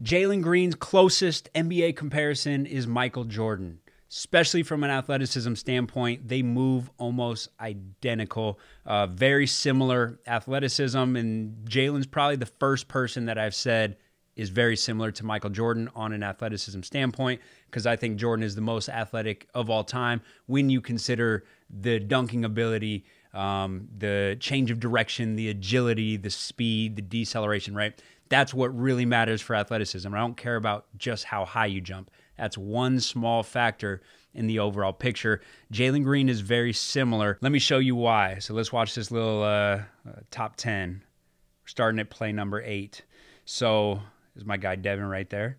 Jalen Green's closest NBA comparison is Michael Jordan. Especially from an athleticism standpoint, they move almost identical. Very similar athleticism, and Jalen's probably the first person that I've said is very similar to Michael Jordan on an athleticism standpoint, because I think Jordan is the most athletic of all time when you consider the dunking ability, the change of direction, the agility, the speed, the deceleration, right? That's what really matters for athleticism. I don't care about just how high you jump. That's one small factor in the overall picture. Jalen Green is very similar. Let me show you why. So let's watch this little top 10. We're starting at play number 8. So there's my guy Devin right there.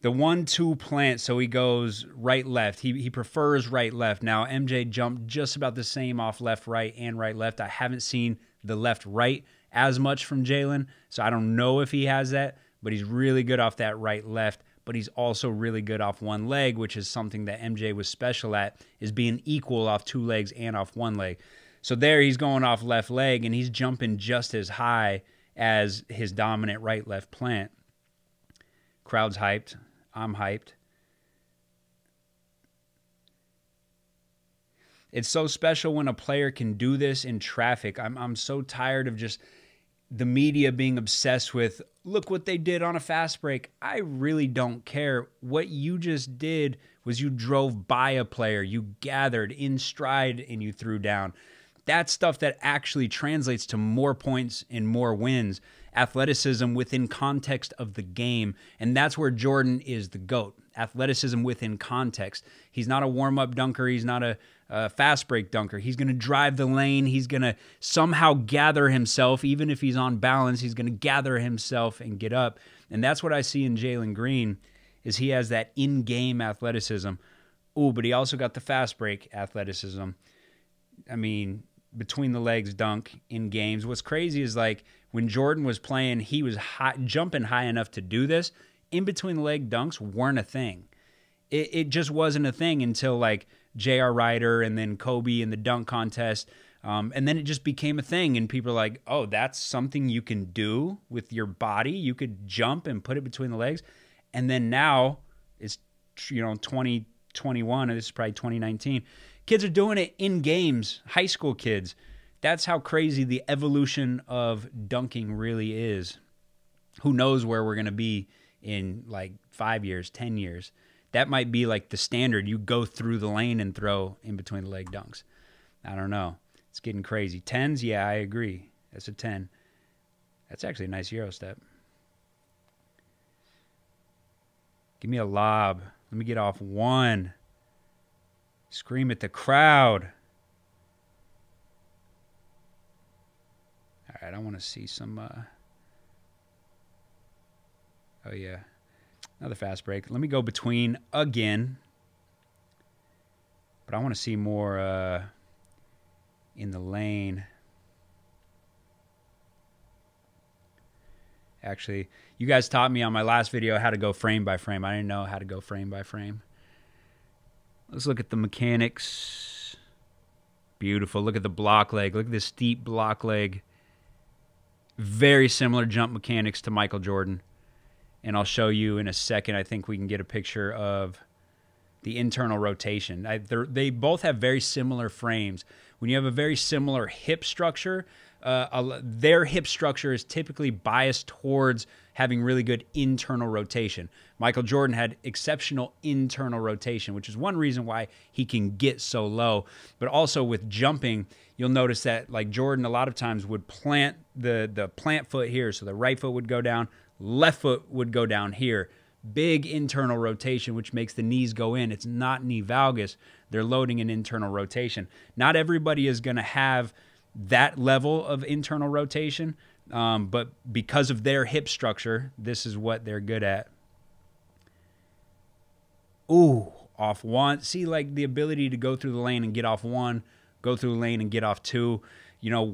The 1-2 plant, so he goes right-left. He prefers right-left. Now, MJ jumped just about the same off left-right and right-left. I haven't seen the left-right as much from Jalen, so I don't know if he has that, but he's really good off that right-left. But he's also really good off one leg, which is something that MJ was special at, is being equal off 2 legs and off 1 leg. So there he's going off left leg, and he's jumping just as high as his dominant right-left plant. Crowd's hyped. I'm hyped. It's so special when a player can do this in traffic. I'm so tired of just the media being obsessed with, look what they did on a fast break. I really don't care. What you just did was you drove by a player, you gathered in stride, and you threw down. That's stuff that actually translates to more points and more wins. Athleticism within context of the game. And that's where Jordan is the GOAT. Athleticism within context. He's not a warm-up dunker. He's not a fast break dunker. He's going to drive the lane. He's going to somehow gather himself. Even if he's on balance, he's going to gather himself and get up. And that's what I see in Jalen Green, is he has that in-game athleticism. Ooh, but he also got the fast break athleticism. I mean, between the legs dunk in games. What's crazy is, like, when Jordan was playing, he was jumping high enough to do this. In between the leg dunks weren't a thing. It just wasn't a thing until, like, J.R. Ryder and then Kobe in the dunk contest. And then it just became a thing, and people are like, oh, that's something you can do with your body. You could jump and put it between the legs. And then now it's, 2021, and this is probably 2019. Kids are doing it in games, high school kids. That's how crazy the evolution of dunking really is. Who knows where we're going to be in like 5 years, 10 years. That might be like the standard. You go through the lane and throw in between the leg dunks. I don't know. It's getting crazy. 10s, yeah, I agree. That's a 10. That's actually a nice Euro step. Give me a lob. Let me get off 1. Scream at the crowd. All right, I want to see some... Oh, yeah. Another fast break. Let me go between again. But I want to see more in the lane. Actually, you guys taught me on my last video how to go frame by frame. I didn't know how to go frame by frame. Let's look at the mechanics. Beautiful. Look at the block leg. Look at this steep block leg. Very similar jump mechanics to Michael Jordan. And I'll show you in a second. I think we can get a picture of the internal rotation. They both have very similar frames. When you have a very similar hip structure, their hip structure is typically biased towards having really good internal rotation. Michael Jordan had exceptional internal rotation, which is one reason why he can get so low. But also with jumping, you'll notice that, like, Jordan a lot of times would plant the plant foot here, so the right foot would go down, left foot would go down here. Big internal rotation, which makes the knees go in. It's not knee valgus. They're loading an internal rotation. Not everybody is going to have that level of internal rotation, but because of their hip structure, this is what they're good at. Ooh, off 1. See, like, the ability to go through the lane and get off 1, go through the lane and get off 2. You know,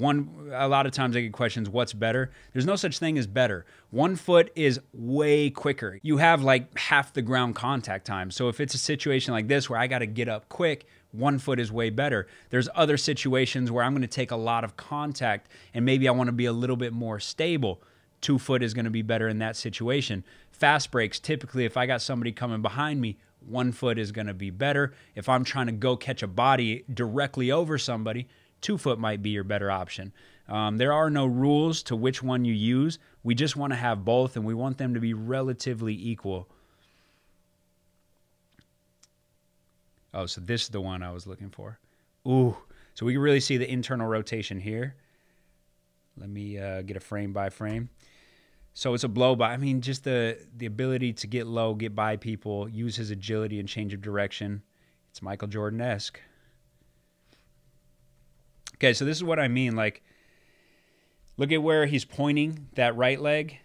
a lot of times I get questions, what's better? There's no such thing as better. 1 foot is way quicker. You have like half the ground contact time. So if it's a situation like this where I got to get up quick, 1 foot is way better. There's other situations where I'm going to take a lot of contact and maybe I want to be a little bit more stable. 2 foot is going to be better in that situation. Fast breaks, typically if I got somebody coming behind me, 1 foot is going to be better. If I'm trying to go catch a body directly over somebody, 2 foot might be your better option. There are no rules to which one you use. We just want to have both, and we want them to be relatively equal. Oh, so this is the one I was looking for. Ooh, so we can really see the internal rotation here. Let me get a frame by frame. So it's a blow by. I mean, just the ability to get low, get by people, use his agility and change of direction. It's Michael Jordan-esque. Okay, so this is what I mean. Like, look at where he's pointing that right leg,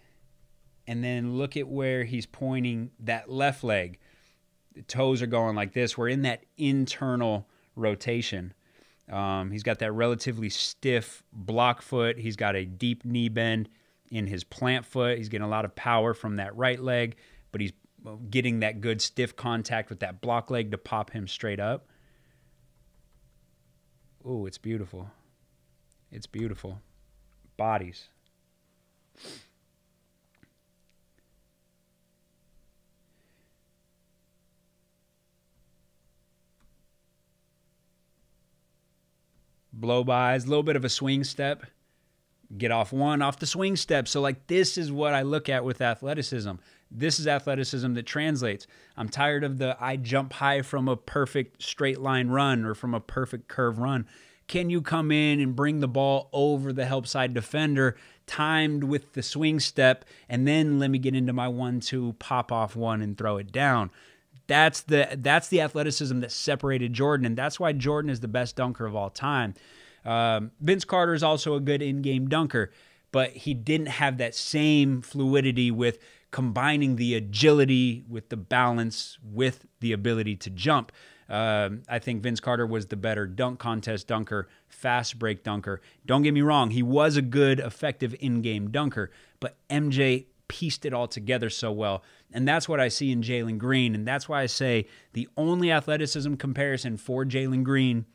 and then look at where he's pointing that left leg. The toes are going like this. We're in that internal rotation. He's got that relatively stiff block foot. He's got a deep knee bend in his plant foot. He's getting a lot of power from that right leg, but he's getting that good stiff contact with that block leg to pop him straight up. Ooh, it's beautiful. It's beautiful. Bodies. Blow-bys, a little bit of a swing step. Get off one, off the swing step. So, like, this is what I look at with athleticism. This is athleticism that translates. I'm tired of the I jump high from a perfect straight line run or from a perfect curve run. Can you come in and bring the ball over the help side defender, timed with the swing step, and then let me get into my 1-2, pop off one, and throw it down? That's the athleticism that separated Jordan, and that's why Jordan is the best dunker of all time. Vince Carter is also a good in-game dunker, but he didn't have that same fluidity with combining the agility with the balance with the ability to jump. I think Vince Carter was the better dunk contest dunker, fast break dunker. Don't get me wrong, he was a good, effective in-game dunker, but MJ pieced it all together so well. And that's what I see in Jalen Green, and that's why I say the only athleticism comparison for Jalen Green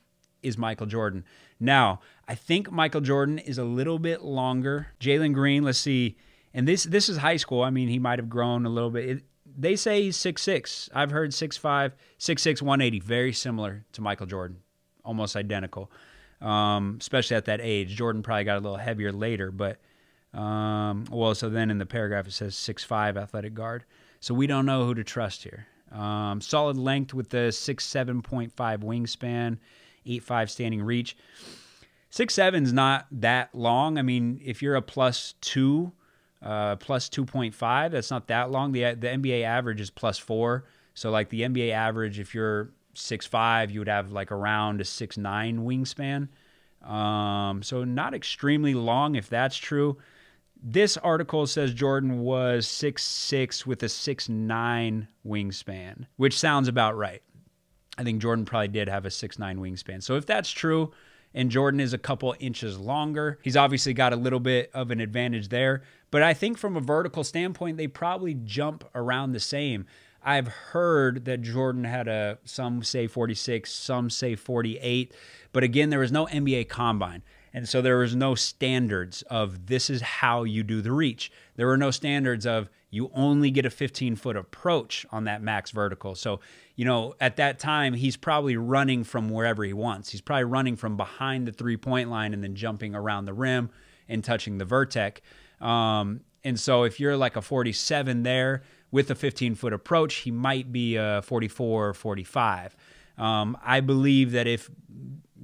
is Michael Jordan. Now, I think Michael Jordan is a little bit longer. Jalen Green, let's see, and this is high school. I mean, he might have grown a little bit. They say he's 6'6". I've heard 6'5", 6'6", 180, very similar to Michael Jordan, almost identical, especially at that age. Jordan probably got a little heavier later, but, well, so then in the paragraph it says 6'5", athletic guard. So we don't know who to trust here. Solid length with the 6'7.5 wingspan, 8'5 standing reach. 6'7 is not that long. I mean, if you're a +2, plus 2.5, that's not that long. The NBA average is +4. So like the NBA average, if you're 6'5", you would have like around a 6'9 wingspan. So not extremely long if that's true. This article says Jordan was 6'6" with a 6'9 wingspan, which sounds about right. I think Jordan probably did have a 6'9 wingspan. So if that's true, and Jordan is a couple inches longer, he's obviously got a little bit of an advantage there. But I think from a vertical standpoint, they probably jump around the same. I've heard that Jordan had some say 46, some say 48. But again, there was no NBA combine. And so there was no standards of this is how you do the reach. There were no standards of you only get a 15-foot approach on that max vertical. So, you know, at that time, he's probably running from wherever he wants. He's probably running from behind the three-point line and then jumping around the rim and touching the vertex. And so if you're like a 47 there with a 15-foot approach, he might be a 44 or 45. I believe that if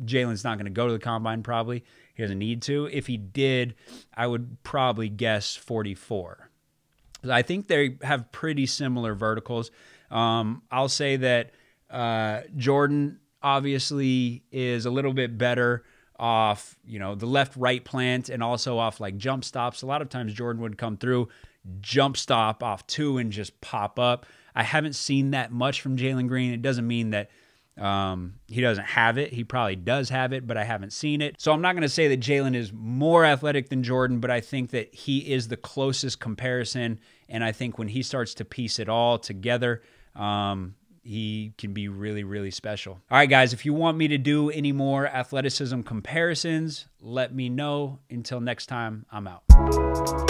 Jalen's not going to go to the combine, probably he doesn't need to. If he did, I would probably guess 44. I think they have pretty similar verticals. I'll say that Jordan obviously is a little bit better off, you know, the left-right plant and also off like jump stops. A lot of times Jordan would come through, jump stop off 2 and just pop up. I haven't seen that much from Jalen Green. It doesn't mean that he doesn't have it. He probably does have it, but I haven't seen it. So I'm not going to say that Jalen is more athletic than Jordan, but I think that he is the closest comparison. And I think when he starts to piece it all together, he can be really, really special. All right, guys, if you want me to do any more athleticism comparisons, let me know. Until next time, I'm out.